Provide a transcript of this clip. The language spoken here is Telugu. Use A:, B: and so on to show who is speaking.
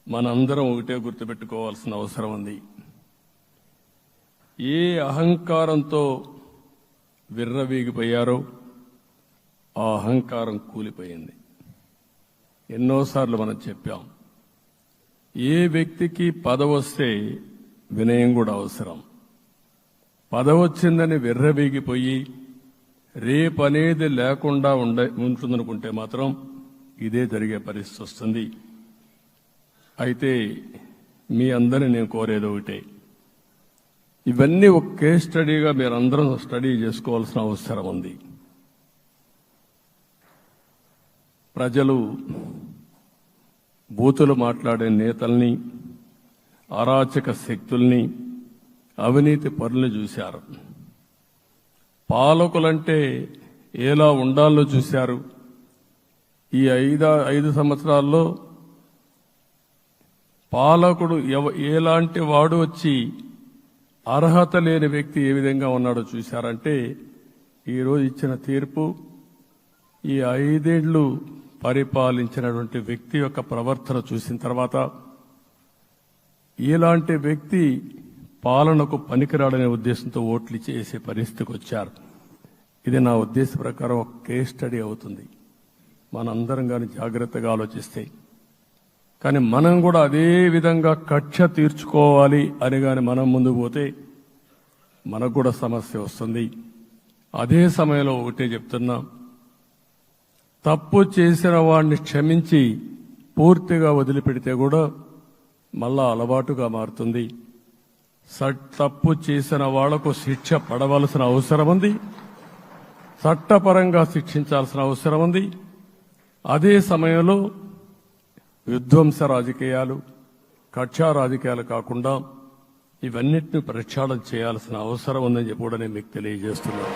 A: మనందరం ఒకటే గుర్తుపెట్టుకోవాల్సిన అవసరం ఉంది. ఏ అహంకారంతో విర్రవీగిపోయారో ఆ అహంకారం కూలిపోయింది. ఎన్నోసార్లు మనం చెప్పాం, ఏ వ్యక్తికి పదవొస్తే వినయం కూడా అవసరం. పదవొచ్చిందని విర్రవీగిపోయి రేపనేది లేకుండా ఉంటుందనుకుంటే మాత్రం ఇదే జరిగే పరిస్థితి వస్తుంది. అయితే మీ అందరినీ నేను కోరేది ఒకటే, ఇవన్నీ ఒక కేస్ స్టడీగా మీరందరం స్టడీ చేసుకోవాల్సిన అవసరం ఉంది. ప్రజలు బూతులు మాట్లాడే నేతల్ని, అరాచక శక్తుల్ని, అవినీతి పరుల్ని చూశారు. పాలకులంటే ఎలా ఉండాలో చూశారు. ఈ 5 సంవత్సరాల్లో పాలకుడు ఎలాంటి వాడు వచ్చి అర్హత లేని వ్యక్తి ఏ విధంగా ఉన్నాడో చూశారంటే, ఈరోజు ఇచ్చిన తీర్పు ఈ 5 ఏళ్లు పరిపాలించినటువంటి వ్యక్తి యొక్క ప్రవర్తన చూసిన తర్వాత ఇలాంటి వ్యక్తి పాలనకు పనికిరాడనే ఉద్దేశంతో ఓట్లు చేసే పరిస్థితికి వచ్చారు. ఇది నా ఉద్దేశ ప్రకారం ఒక కేస్ స్టడీ అవుతుంది, మనందరం కానీ జాగ్రత్తగా ఆలోచిస్తే. కానీ మనం కూడా అదే విధంగా కక్ష తీర్చుకోవాలి అని కానీ మనం ముందుకు పోతే మనకు కూడా సమస్య వస్తుంది. అదే సమయంలో ఒకటే చెప్తున్నా, తప్పు చేసిన వాడిని క్షమించి పూర్తిగా వదిలిపెడితే కూడా మళ్ళా అలవాటుగా మారుతుంది. తప్పు చేసిన వాళ్లకు శిక్ష పడవలసిన అవసరం ఉంది, చట్టపరంగా శిక్షించాల్సిన అవసరం ఉంది. అదే సమయంలో విధ్వంస రాజకీయాలు, కక్షా రాజకీయాలు కాకుండా ఇవన్నిటిని ప్రక్షాళన చేయాల్సిన అవసరం ఉందని చెప్పి కూడా నేను మీకు తెలియజేస్తున్నాను.